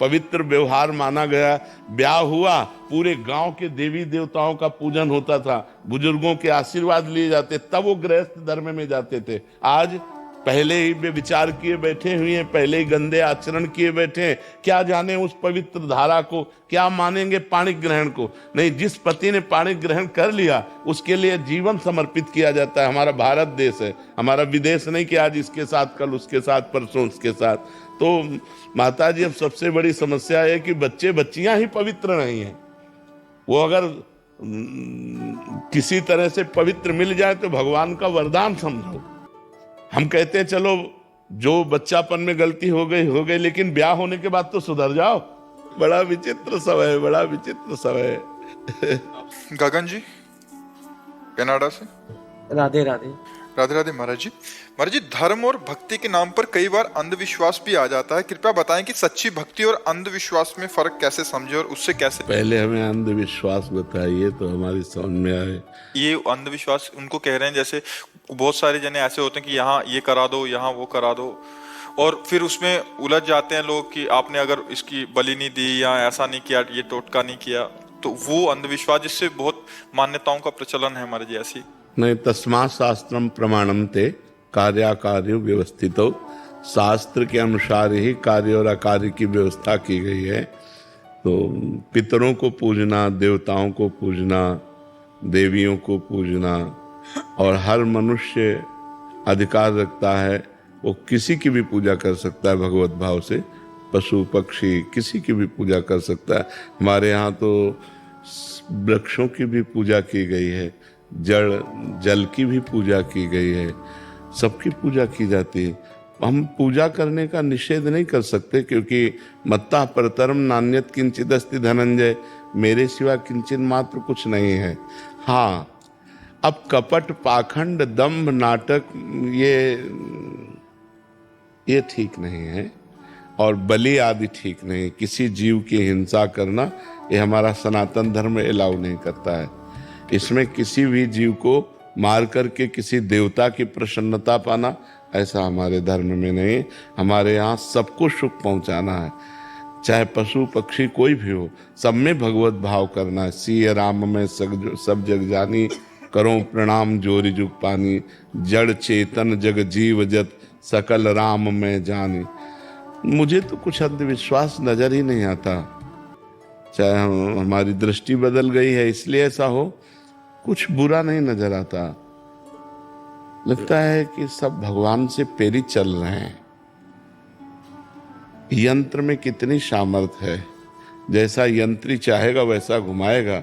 पवित्र व्यवहार माना गया। ब्याह हुआ, पूरे गांव के देवी देवताओं का पूजन होता था, बुजुर्गों के आशीर्वाद लिए जाते, तब वो गृहस्थ धर्म में जाते थे। आज पहले ही वे विचार किए बैठे हुए हैं, पहले ही गंदे आचरण किए बैठे हैं, क्या जाने उस पवित्र धारा को, क्या मानेंगे पाणी ग्रहण को। नहीं, जिस पति ने पाणी ग्रहण कर लिया उसके लिए जीवन समर्पित किया जाता है। हमारा भारत देश है, हमारा विदेश नहीं कि आज इसके साथ कल उसके साथ परसों उसके साथ। तो माता जी, अब सबसे बड़ी समस्या है कि बच्चे बच्चियां ही पवित्र नहीं हैं। वो अगर किसी तरह से पवित्र मिल जाए तो भगवान का वरदान समझो। हम कहते हैं चलो जो बच्चापन में गलती हो गई, लेकिन ब्याह होने के बाद तो सुधर जाओ। बड़ा विचित्र समय, बड़ा विचित्र समय। गगन जी कनाडा से। राधे राधे। राधे राधे महाराज जी। महाराज जी, धर्म और भक्ति के नाम पर कई बार अंधविश्वास भी आ जाता है। कृपया बताएं कि सच्ची भक्ति और अंधविश्वास में फर्क कैसे समझे और उससे कैसे। पहले हमें अंधविश्वास बताइए तो हमारी समझ में आए। ये अंधविश्वास उनको कह रहे हैं, जैसे बहुत सारे जने ऐसे होते हैं कि यहाँ ये करा दो, यहाँ वो करा दो, और फिर उसमें उलझ जाते हैं लोग कि आपने अगर इसकी बलि नहीं दी या ऐसा नहीं किया, ये टोटका नहीं किया, तो वो अंधविश्वास जिससे बहुत मान्यताओं का प्रचलन है हमारे जी। ऐसी नहीं, तस्मात् शास्त्रम प्रमाणम ते कार्याकार्य व्यवस्थित हो। शास्त्र के अनुसार ही कार्य और अकार्य की व्यवस्था की गई है। तो पितरों को पूजना, देवताओं को पूजना, देवियों को पूजना, और हर मनुष्य अधिकार रखता है वो किसी की भी पूजा कर सकता है भगवत भाव से। पशु पक्षी किसी की भी पूजा कर सकता है। हमारे यहाँ तो वृक्षों की भी पूजा की गई है, जल की भी पूजा की गई है, सबकी पूजा की जाती है। हम पूजा करने का निषेध नहीं कर सकते, क्योंकि मत्ता परतरम नान्यत किंचित अस्ति धनंजय, मेरे सिवा किंचित मात्र कुछ नहीं है। हाँ, अब कपट, पाखंड, दंभ, नाटक ये ठीक नहीं है, और बलि आदि ठीक नहीं। किसी जीव की हिंसा करना ये हमारा सनातन धर्म अलाउ नहीं करता है। इसमें किसी भी जीव को मार करके किसी देवता की प्रसन्नता पाना, ऐसा हमारे धर्म में नहीं। हमारे यहाँ सबको सुख पहुंचाना है, चाहे पशु पक्षी कोई भी हो, सब में भगवत भाव करना है। सिय राम में सब जग जानी, करो प्रणाम जोरी जुग पानी, जड़ चेतन जग जीव जत, सकल राम में जानी। मुझे तो कुछ अंधविश्वास नजर ही नहीं आता। चाहे हमारी दृष्टि बदल गई है इसलिए ऐसा हो, कुछ बुरा नहीं नजर आता। लगता है कि सब भगवान से प्रेरित चल रहे हैं। यंत्र में कितनी सामर्थ्य है, जैसा यंत्री चाहेगा वैसा घुमाएगा।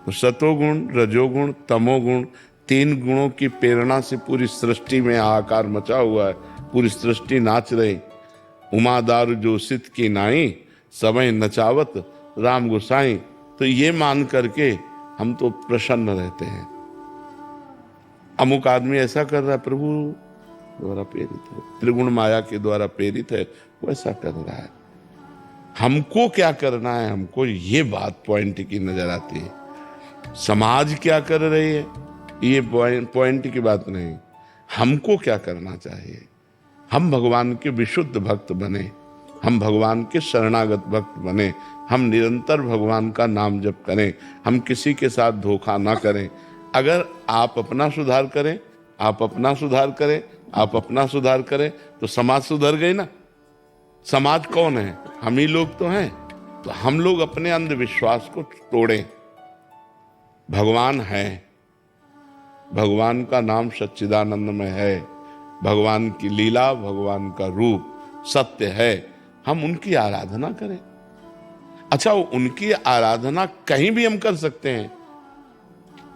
तो सतोगुण, रजोगुण, तमोगुण, 3 गुणों की प्रेरणा से पूरी सृष्टि में हाहाकार मचा हुआ है। पूरी सृष्टि नाच रही। उमा दारू जोशित की नाई, समय नचावत राम गोसाई। तो ये मान करके हम तो प्रसन्न रहते हैं। अमुक आदमी ऐसा कर रहा है, प्रभु द्वारा प्रेरित है, त्रिगुण माया के द्वारा प्रेरित है, वो ऐसा कर रहा है। हमको क्या करना है, हमको ये बात पॉइंट की नजर आती है। समाज क्या कर रही है ये पॉइंट की बात नहीं, हमको क्या करना चाहिए। हम भगवान के विशुद्ध भक्त बने, हम भगवान के शरणागत भक्त बने, हम निरंतर भगवान का नाम जप करें, हम किसी के साथ धोखा ना करें। अगर आप अपना सुधार करें, आप अपना सुधार करें, आप अपना सुधार करें, तो समाज सुधर गई ना। समाज कौन है, हम ही लोग तो हैं। तो हम लोग अपने अंधविश्वास को तोड़ें। भगवान है, भगवान का नाम सच्चिदानंद में है, भगवान की लीला, भगवान का रूप सत्य है। हम उनकी आराधना करें। अच्छा, उनकी आराधना कहीं भी हम कर सकते हैं,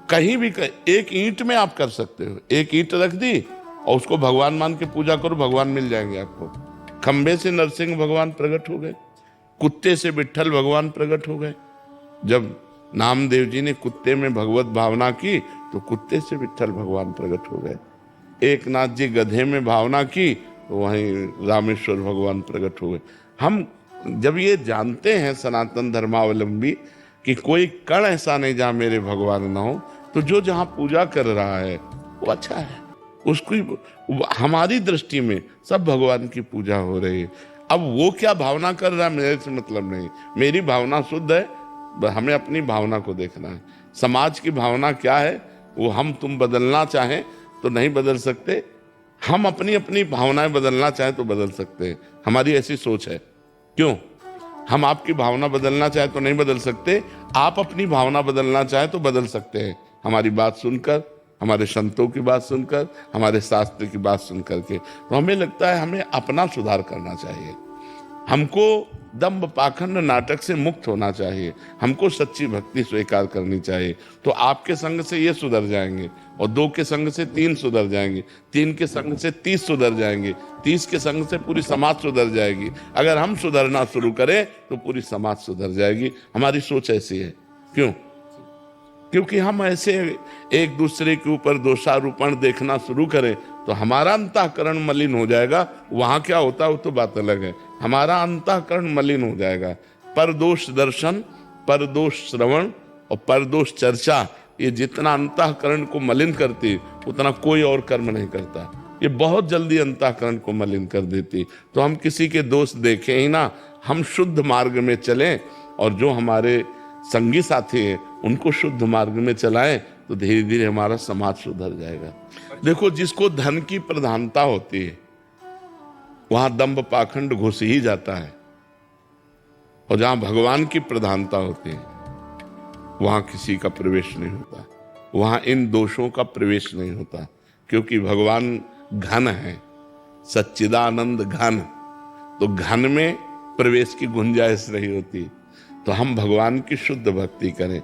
कहीं भी एक ईंट में आप कर सकते हो। एक ईंट रख दी और उसको भगवान मान के पूजा करो, भगवान मिल जाएंगे आपको। खंबे से नरसिंह भगवान प्रकट हो गए, कुत्ते से विट्ठल भगवान प्रकट हो गए। जब नामदेव जी ने कुत्ते में भगवत भावना की तो कुत्ते से विट्ठल भगवान प्रकट हो गए। एक नाथ जी गधे में भावना की तो वहीं रामेश्वर भगवान प्रकट हो गए। हम जब ये जानते हैं सनातन धर्मावलंबी कि कोई कण ऐसा नहीं जहां मेरे भगवान ना हो, तो जो जहां पूजा कर रहा है वो अच्छा है। उसको हमारी दृष्टि में सब भगवान की पूजा हो रही है। अब वो क्या भावना कर रहा है मेरे से मतलब नहीं, मेरी भावना शुद्ध है, हमें अपनी भावना को देखना है। समाज की भावना क्या है वो हम तुम बदलना चाहें तो नहीं बदल सकते, हम अपनी अपनी भावनाएं बदलना चाहें तो बदल सकते हैं। हमारी ऐसी सोच है। क्यों? हम आपकी भावना बदलना चाहें तो नहीं बदल सकते, आप अपनी भावना बदलना चाहें तो बदल सकते हैं, हमारी बात सुनकर, हमारे संतों की बात सुनकर, हमारे शास्त्र की बात सुनकर के। तो हमें लगता है हमें अपना सुधार करना चाहिए, हमको दंभ पाखंड नाटक से मुक्त होना चाहिए, हमको सच्ची भक्ति स्वीकार करनी चाहिए। तो आपके संग से ये सुधर जाएंगे, और 2 के संग से 3 सुधर जाएंगे, 3 के संग से 30 सुधर जाएंगे, 30 के संग से पूरी समाज सुधर जाएगी। अगर हम सुधरना शुरू करें तो पूरी समाज सुधर जाएगी। हमारी सोच ऐसी है। क्यों? क्योंकि हम ऐसे एक दूसरे के ऊपर दोषारोपण देखना शुरू करें तो हमारा अंतःकरण मलिन हो जाएगा। वहां क्या होता है वो तो बात अलग है, हमारा अंतःकरण मलिन हो जाएगा। परदोष दर्शन, परदोष श्रवण और परदोष चर्चा, ये जितना अंतःकरण को मलिन करती उतना कोई और कर्म नहीं करता। ये बहुत जल्दी अंतःकरण को मलिन कर देती। तो हम किसी के दोष देखें ही ना, हम शुद्ध मार्ग में चलें, और जो हमारे संगी साथी हैं उनको शुद्ध मार्ग में चलाएं तो धीरे धीरे हमारा समाज सुधर जाएगा। देखो, जिसको धन की प्रधानता होती है वहां दंभ पाखंड घुस ही जाता है, और जहां भगवान की प्रधानता होती है वहां किसी का प्रवेश नहीं होता, वहां इन दोषों का प्रवेश नहीं होता। क्योंकि भगवान घन है, सच्चिदानंद घन, तो घन में प्रवेश की गुंजाइश नहीं होती। तो हम भगवान की शुद्ध भक्ति करें।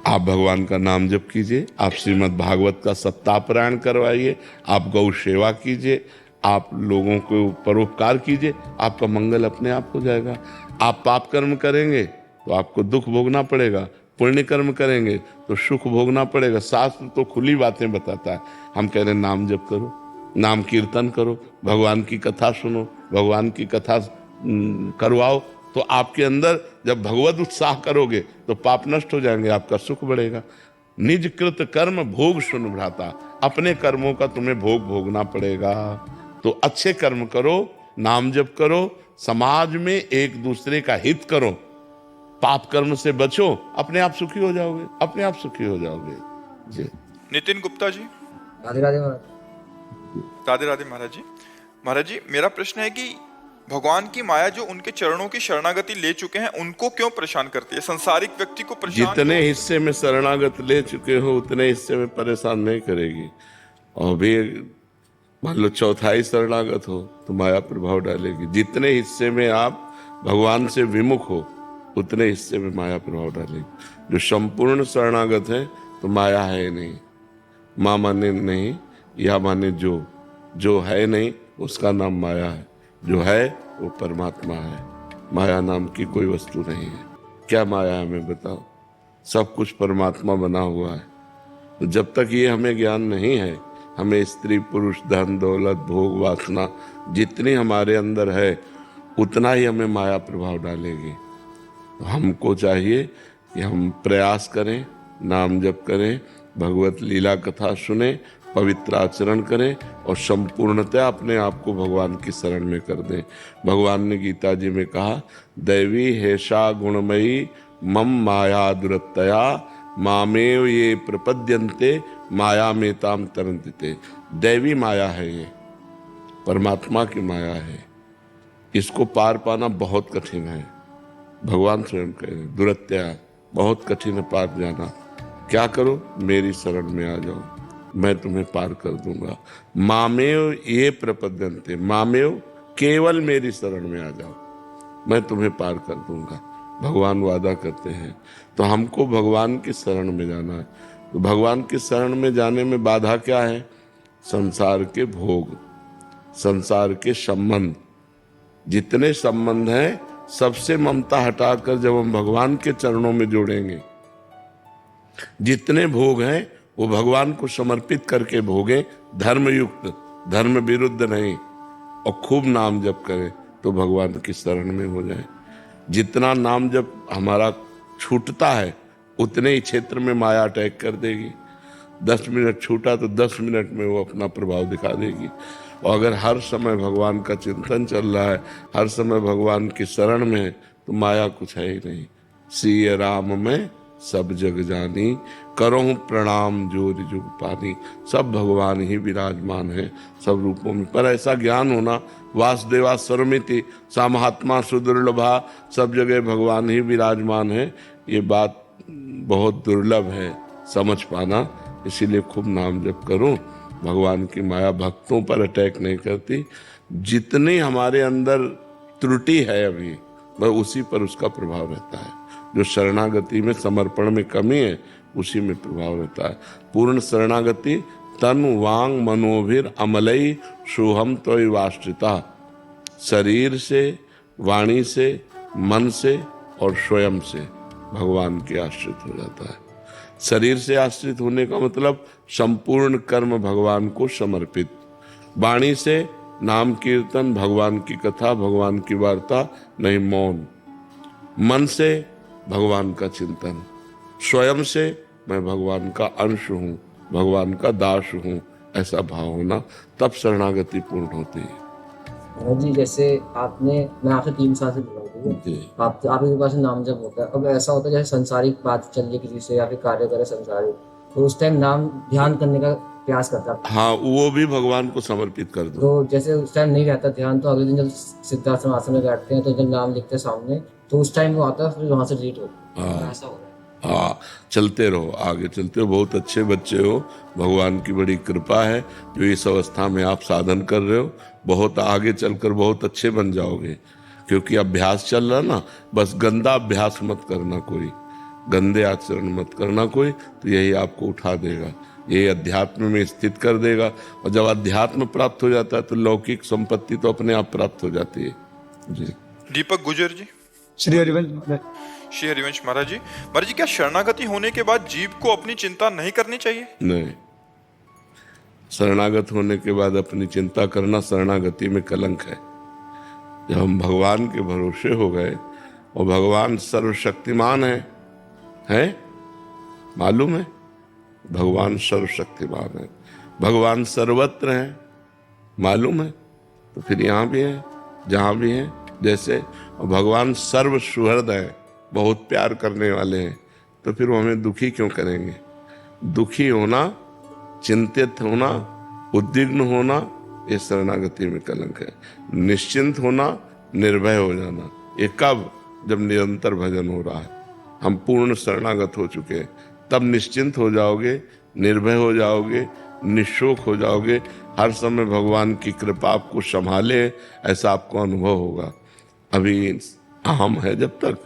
आप भगवान का नाम जप कीजिए, आप श्रीमद् भागवत का सप्ताह पारायण करवाइए, आप गौ सेवा कीजिए, आप लोगों को परोपकार कीजिए, आपका मंगल अपने आप हो जाएगा। आप पाप कर्म करेंगे तो आपको दुख भोगना पड़ेगा, पुण्य कर्म करेंगे तो सुख भोगना पड़ेगा। शास्त्र तो खुली बातें बताता है। हम कह रहे हैं नाम जप करो, नाम कीर्तन करो, भगवान की कथा सुनो, भगवान की कथा करवाओ, तो आपके अंदर जब भगवत उत्साह करोगे तो पाप नष्ट हो जाएंगे, आपका सुख बढ़ेगा। निज कृत कर्म भोग सुन भ्राता, अपने कर्मों का तुम्हें भोग भोगना पड़ेगा। तो अच्छे कर्म करो, नाम जप करो, समाज में एक दूसरे का हित करो, पाप कर्म से बचो, अपने आप सुखी हो जाओगे, अपने आप सुखी हो जाओगे। जी। नितिन गुप्ता जी। राधे राधे महाराज। राधे राधे महाराज जी। महाराज जी, मेरा प्रश्न है कि भगवान की माया जो उनके चरणों की शरणागति ले चुके हैं उनको क्यों परेशान करती है? संसारिक व्यक्ति को परेशान जितने हिस्से में शरणागत ले चुके हो उतने हिस्से में परेशान नहीं करेगी। और भी मान लो चौथाई शरणागत हो तो माया प्रभाव डालेगी। जितने हिस्से में आप भगवान से विमुख हो उतने हिस्से में माया प्रभाव डालेगी। जो संपूर्ण शरणागत है तो माया है नहीं, माँ माने नहीं, या माने जो है नहीं उसका नाम माया है, जो है वो परमात्मा है। माया नाम की कोई वस्तु नहीं है। क्या माया है हमें बताओ? सब कुछ परमात्मा बना हुआ है। तो जब तक ये हमें ज्ञान नहीं है, हमें स्त्री पुरुष धन दौलत भोग वासना जितनी हमारे अंदर है उतना ही हमें माया प्रभाव डालेगी। तो हमको चाहिए कि हम प्रयास करें, नाम जप करें, भगवत लीला कथा सुने, पवित्र आचरण करें और संपूर्णतः अपने आप को भगवान की शरण में कर दें। भगवान ने गीता जी में कहा, दैवी हेषा गुणमयी मम माया दुरत्तया मामेव ये प्रपद्यन्ते माया में ताम तरन्ते। दैवी माया है, ये परमात्मा की माया है, इसको पार पाना बहुत कठिन है। भगवान स्वयं कह रहे दुरत्या, बहुत कठिन है पार जाना। क्या करो? मेरी शरण में आ जाओ, मैं तुम्हें पार कर दूंगा। मामेव ये प्रपद्यन्ते, मामेव केवल मेरी शरण में आ जाओ, मैं तुम्हें पार कर दूंगा। भगवान वादा करते हैं। तो हमको भगवान की शरण में जाना है। तो भगवान की शरण में जाने में बाधा क्या है? संसार के भोग, संसार के संबंध, जितने संबंध हैं सबसे ममता हटाकर जब हम भगवान के चरणों में जोड़ेंगे, जितने भोग हैं वो भगवान को समर्पित करके भोगे, धर्मयुक्त, धर्म विरुद्ध नहीं, और खूब नाम जप करें तो भगवान की शरण में हो जाए। जितना नाम जप हमारा छूटता है उतने ही क्षेत्र में माया अटैक कर देगी। 10 मिनट छूटा तो 10 मिनट में वो अपना प्रभाव दिखा देगी। और अगर हर समय भगवान का चिंतन चल रहा है, हर समय भगवान की शरण में है, तो माया कुछ है ही नहीं। सिय राम में सब जग जानी, करहूं प्रणाम जोर जुग पानी। सब भगवान ही विराजमान है सब रूपों में। पर ऐसा ज्ञान होना, वासुदेवा सर्वमिति सा महात्मा सुदुर्लभा, सब जगह भगवान ही विराजमान है, ये बात बहुत दुर्लभ है समझ पाना। इसीलिए खूब नाम जप करो। भगवान की माया भक्तों पर अटैक नहीं करती। जितनी हमारे अंदर त्रुटि है अभी, वह उसी पर उसका प्रभाव रहता है। जो शरणागति में समर्पण में कमी है, उसी में प्रभाव रहता है। पूर्ण शरणागति तन वांग मनोभिर अमलई सोहम त्वयि वाश्रिता। शरीर से, वाणी से, मन से और स्वयं से भगवान के आश्रित हो जाता है। शरीर से आश्रित होने का मतलब संपूर्ण कर्म भगवान को समर्पित। वाणी से नाम कीर्तन, भगवान की कथा, भगवान की वार्ता, नहीं मौन। मन से भगवान का चिंतन। स्वयं से मैं भगवान का अंश हूँ, भगवान का दास हूँ, ऐसा भाव होना, तब शरणागति पूर्ण होती है। जी जैसे मैं आपसे 3 साल से जुड़ा हूँ, जी। आपके पास नाम जब होता है, अब ऐसा होता है जैसे संसारिक बात चल रही किसी से या फिर कार्य करे संसारिक, तो उस टाइम नाम ध्यान करने का प्रयास करता है। हाँ, वो भी भगवान को समर्पित कर दो। तो जैसे उस टाइम नहीं रहता ध्यान, तो अगले दिन जब सिद्धाश्रम आश्रम में बैठते हैं तो जब नाम लिखते हैं सामने, तो उस टाइम वो आता है, फिर वहां से डिलीट होता है। ऐसा हो रहा है। हाँ, चलते रहो, आगे चलते हो। बहुत अच्छे बच्चे हो, भगवान की बड़ी कृपा है जो इस अवस्था में आप साधन कर रहे हो। बहुत आगे चलकर बहुत अच्छे बन जाओगे, क्योंकि अभ्यास चल रहा ना। बस गंदा अभ्यास मत करना कोई, गंदे आचरण मत करना कोई, तो यही आपको उठा देगा, ये अध्यात्म में स्थित कर देगा। और जब अध्यात्म प्राप्त हो जाता है तो लौकिक संपत्ति तो अपने आप प्राप्त हो जाती है। जी। दीपक गुजर जी। श्री हरिवंश श्री हरिवंश महाराज जी, क्या शरणागति होने के बाद जीव को अपनी चिंता नहीं करनी चाहिए? नहीं, शरणागत होने के बाद अपनी चिंता करना शरणागति में कलंक है। जब हम भगवान के भरोसे हो गए, और भगवान सर्वशक्तिमान है मालूम है? भगवान सर्वशक्तिमान है, भगवान सर्वत्र है, मालूम है? तो फिर यहाँ भी है, जहाँ भी है। जैसे भगवान सर्व सुहृद है, बहुत प्यार करने वाले हैं, तो फिर वो हमें दुखी क्यों करेंगे? दुखी होना, चिंतित होना, उद्विग्न होना, ये शरणागति में कलंक है। निश्चिंत होना, निर्भय हो जाना, ये कब? जब निरंतर भजन हो रहा है, हम पूर्ण शरणागत हो चुके हैं, तब निश्चिंत हो जाओगे, निर्भय हो जाओगे, निशोक हो जाओगे। हर समय भगवान की कृपा आपको संभाले, ऐसा आपको अनुभव होगा। अभी अहम है जब तक,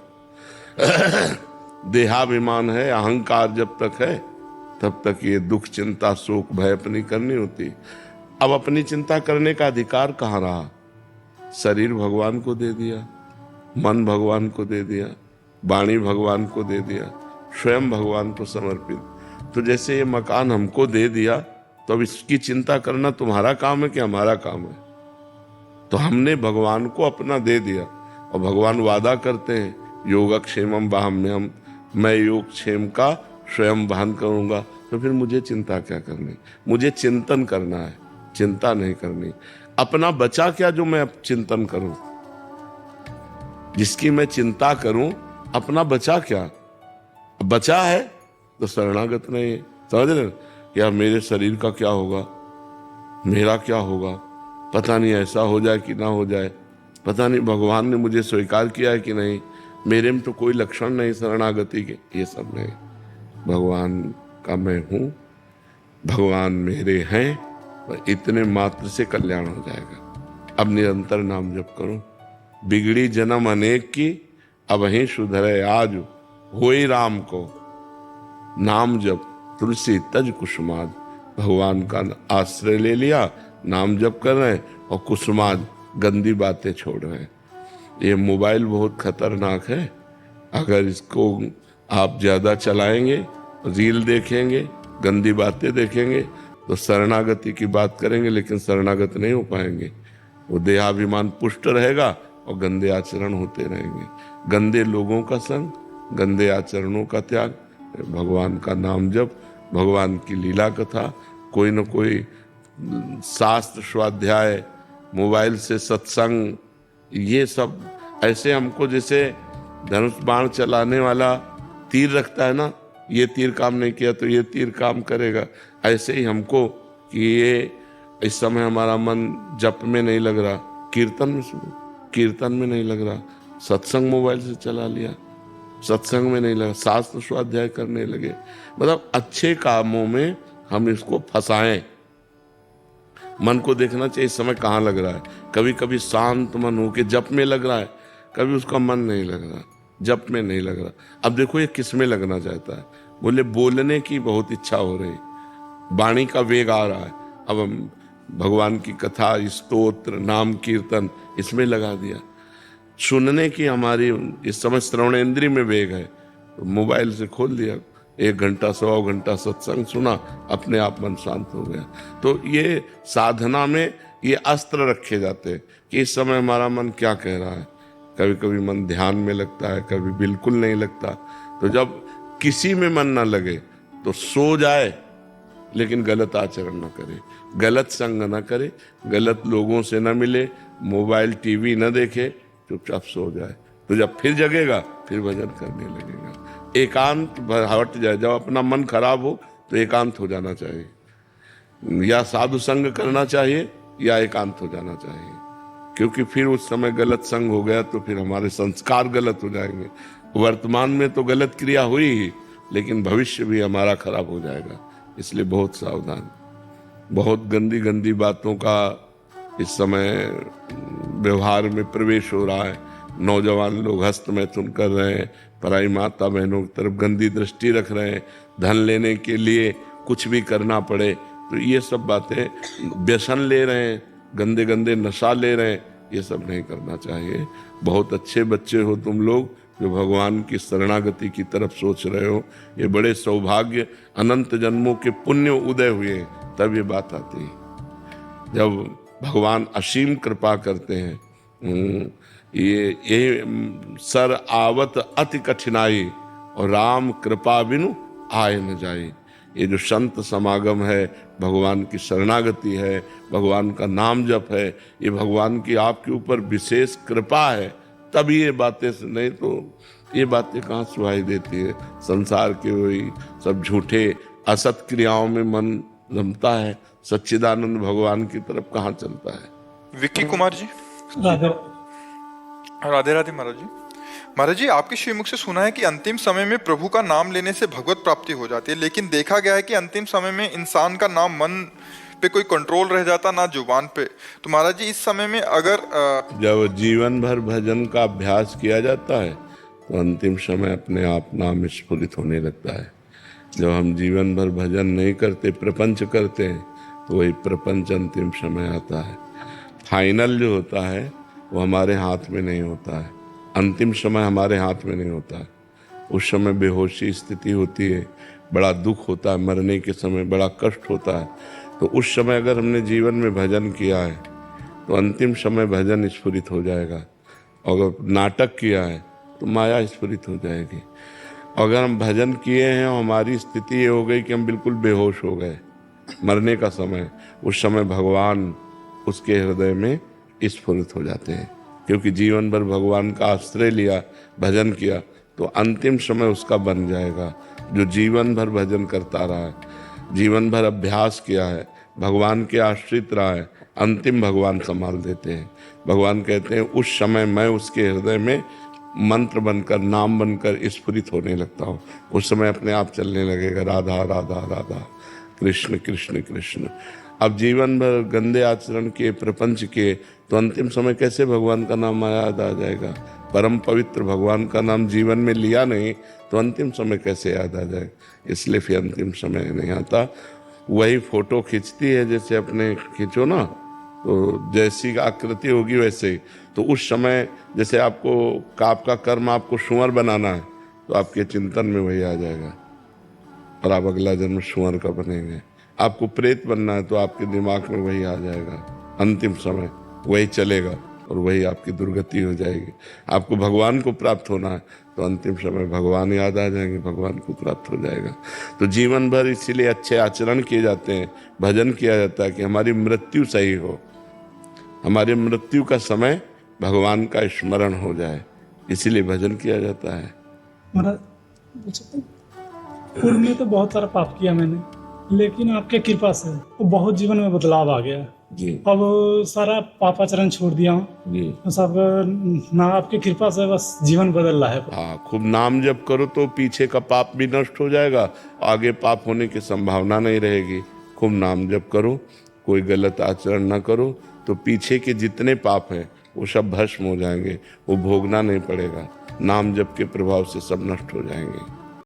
देहाभिमान है, अहंकार जब तक है, तब तक ये दुख, चिंता, शोक, भय अपनी करनी होती। अब अपनी चिंता करने का अधिकार कहाँ रहा? शरीर भगवान को दे दिया, मन भगवान को दे दिया, वाणी भगवान को दे दिया, स्वयं भगवान को समर्पित। तो जैसे ये मकान हमको दे दिया, तो अब इसकी चिंता करना तुम्हारा काम है कि हमारा काम है? तो हमने भगवान को अपना दे दिया, और भगवान वादा करते हैं योगक्षेमम वाहम्यहम्, मैं योग क्षेम का स्वयं वहन करूंगा। तो फिर मुझे चिंता क्या करनी? मुझे चिंतन करना है, चिंता नहीं करनी। अपना बचा क्या जो मैं चिंतन करूं? जिसकी मैं चिंता करूं, अपना बचा क्या? बचा है तो शरणागत नहीं है। समझ रहे? या मेरे शरीर का क्या होगा, मेरा क्या होगा, पता नहीं ऐसा हो जाए कि ना हो जाए, पता नहीं भगवान ने मुझे स्वीकार किया है कि नहीं, मेरे में तो कोई लक्षण नहीं शरणागति के, ये सब नहीं। भगवान का मैं हूँ, भगवान मेरे हैं, इतने मात्र से कल्याण हो जाएगा। अब निरंतर नाम जप करो। बिगड़ी जन्म अनेक की, अब ही सुधरे आज, होई राम को। नाम जप तुलसी तज कुसुमाज, भगवान का आश्रय ले लिया, नाम जप कर रहे हैं, और कुसुमाज गंदी बातें छोड़ रहे हैं। ये मोबाइल बहुत खतरनाक है, अगर इसको आप ज्यादा चलाएंगे, रील देखेंगे, गंदी बातें देखेंगे, तो शरणागति की बात करेंगे, लेकिन शरणागत नहीं हो पाएंगे। वो देहाभिमान पुष्ट रहेगा और गंदे आचरण होते रहेंगे। गंदे लोगों का संग, गंदे आचरणों का त्याग, भगवान का नाम जप, भगवान की लीला कथा, कोई न कोई शास्त्र स्वाध्याय, मोबाइल से सत्संग, ये सब ऐसे हमको जैसे धनुष बाण चलाने वाला तीर रखता है ना, ये तीर काम नहीं किया तो ये तीर काम करेगा, ऐसे ही हमको कि ये इस समय हमारा मन जप में नहीं लग रहा, कीर्तन में नहीं लग रहा, सत्संग मोबाइल से चला लिया, सत्संग में नहीं लगा, शास्त्र स्वाध्याय करने लगे, मतलब अच्छे कामों में हम इसको फंसाएं। मन को देखना चाहिए इस समय कहाँ लग रहा है। कभी कभी शांत मन हो के जप में लग रहा है, कभी उसका मन नहीं लग रहा, जप में नहीं लग रहा। अब देखो ये किस में लगना चाहता है, बोले बोलने की बहुत इच्छा हो रही, वाणी का वेग आ रहा है, अब हम भगवान की कथा, स्तोत्र, नाम कीर्तन इसमें लगा दिया। सुनने की हमारी इस समय श्रवणेंद्रिय में वेग है, तो मोबाइल से खोल दिया, 1 घंटा 1.25 घंटा सत्संग सुना, अपने आप मन शांत हो गया। तो ये साधना में ये अस्त्र रखे जाते हैं कि इस समय हमारा मन क्या कह रहा है। कभी कभी मन ध्यान में लगता है, कभी बिल्कुल नहीं लगता। तो जब किसी में मन ना लगे तो सो जाए, लेकिन गलत आचरण न करे, गलत संग न करे, गलत लोगों से न मिले, मोबाइल टीवी न देखे, चुपचाप सो जाए। तो जब फिर जगेगा फिर भजन करने लगेगा। एकांत हट जाए, जब अपना मन खराब हो तो एकांत हो जाना चाहिए, या साधु संग करना चाहिए या एकांत हो जाना चाहिए, क्योंकि फिर उस समय गलत संग हो गया तो फिर हमारे संस्कार गलत हो जाएंगे। वर्तमान में तो गलत क्रिया हुई ही, लेकिन भविष्य भी हमारा खराब हो जाएगा। इसलिए बहुत सावधान। बहुत गंदी गंदी बातों का इस समय व्यवहार में प्रवेश हो रहा है। नौजवान लोग हस्त मैथुन कर रहे हैं, पराई माता बहनों की तरफ गंदी दृष्टि रख रहे हैं, धन लेने के लिए कुछ भी करना पड़े, तो ये सब बातें, व्यसन ले रहे हैं, गंदे गंदे नशा ले रहे हैं, ये सब नहीं करना चाहिए। बहुत अच्छे बच्चे हो तुम लोग जो भगवान की शरणागति की तरफ सोच रहे हो, ये बड़े सौभाग्य, अनंत जन्मों के पुण्य उदय हुए, तब ये बात आती है। जब भगवान असीम कृपा करते हैं, ये सर आवत अति कठिनाई और राम कृपा बिनु आए न जाए। ये जो संत समागम है, भगवान की शरणागति है, भगवान का नाम जप है, ये भगवान की आपके ऊपर विशेष कृपा है, तभी ये बातें, नहीं तो ये बातें कहाँ सुहाई देती है। संसार के वही सब झूठे असत क्रियाओं में मन रमता है, सच्चिदानंद भगवान की तरफ कहाँ चलता है। विक्की कुमार जी, राधे राधे महाराज जी। महाराज जी, आपके श्रीमुख से सुना है कि अंतिम समय में प्रभु का नाम लेने से भगवत प्राप्ति हो जाती है, लेकिन देखा गया है कि अंतिम समय में इंसान का नाम मन पे कोई कंट्रोल रह जाता, ना जुबान पे। तो महाराज जी, इस समय में अगर जब जीवन भर भजन का अभ्यास किया जाता है तो अंतिम समय अपने आप नाम स्फुरित होने लगता है। जब हम जीवन भर भजन नहीं करते, प्रपंच करते हैं, तो वही प्रपंच अंतिम समय आता है। फाइनल जो होता है वो हमारे हाथ में नहीं होता है, अंतिम समय हमारे हाथ में नहीं होता है। उस समय बेहोशी स्थिति होती है, बड़ा दुख होता है, मरने के समय बड़ा कष्ट होता है। तो उस समय अगर हमने जीवन में भजन किया है तो अंतिम समय भजन स्फुरित हो जाएगा। अगर नाटक किया है तो माया स्फुरित हो जाएगी। अगर हम भजन किए हैं और हमारी स्थिति ये हो गई कि हम बिल्कुल बेहोश हो गए, मरने का समय, उस समय भगवान उसके हृदय में स्फुरित हो जाते हैं, क्योंकि जीवन भर भगवान का आश्रय लिया, भजन किया, तो अंतिम समय उसका बन जाएगा। जो जीवन भर भजन करता रहा है, जीवन भर अभ्यास किया है, भगवान के आश्रित रहा है, अंतिम भगवान संभाल देते हैं। भगवान कहते हैं उस समय मैं उसके हृदय में मंत्र बनकर, नाम बनकर स्फुरित होने लगता हूँ। उस समय अपने आप चलने लगेगा, राधा राधा राधा, कृष्ण कृष्ण कृष्ण। अब जीवन भर गंदे आचरण के, प्रपंच के, तो अंतिम समय कैसे भगवान का नाम याद आ जाएगा। परम पवित्र भगवान का नाम जीवन में लिया नहीं तो अंतिम समय कैसे याद आ जाएगा। इसलिए फिर अंतिम समय नहीं आता। वही फोटो खींचती है, जैसे अपने खींचो ना, तो जैसी आकृति होगी वैसे ही। तो उस समय जैसे आपका कर्म आपको सुअर बनाना है, तो आपके चिंतन में वही आ जाएगा और आप अगला जन्म सुअर का बनेंगे। आपको प्रेत बनना है तो आपके दिमाग में वही आ जाएगा, अंतिम समय वही चलेगा। और वही आपकी दुर्गति हो जाएगी। आपको भगवान को प्राप्त होना है तो अंतिम समय भगवान याद आ जाएंगे, भगवान को प्राप्त हो जाएगा। तो जीवन भर इसीलिए अच्छे आचरण किए जाते हैं, भजन किया जाता है कि हमारी मृत्यु सही हो, हमारी मृत्यु का समय भगवान का स्मरण हो जाए, इसीलिए भजन किया जाता है। महाराज बोल सकते हैं? पूर्व में तो बहुत सारा पाप किया मैंने, लेकिन आपके कृपा से तो बहुत जीवन में बदलाव आ गया। जी अब सारा पापाचरण छोड़ दिया हूँ, जी। तो सब ना आपके कृपा से बस जीवन बदल रहा है। हाँ, खूब नाम जप करो तो पीछे का पाप भी नष्ट हो जाएगा, आगे पाप होने की संभावना नहीं रहेगी। खूब नाम जप करो, कोई गलत आचरण ना करो, तो पीछे के जितने पाप हैं वो सब भस्म हो जाएंगे, वो भोगना नहीं पड़ेगा। नाम जप के प्रभाव से सब नष्ट हो जाएंगे।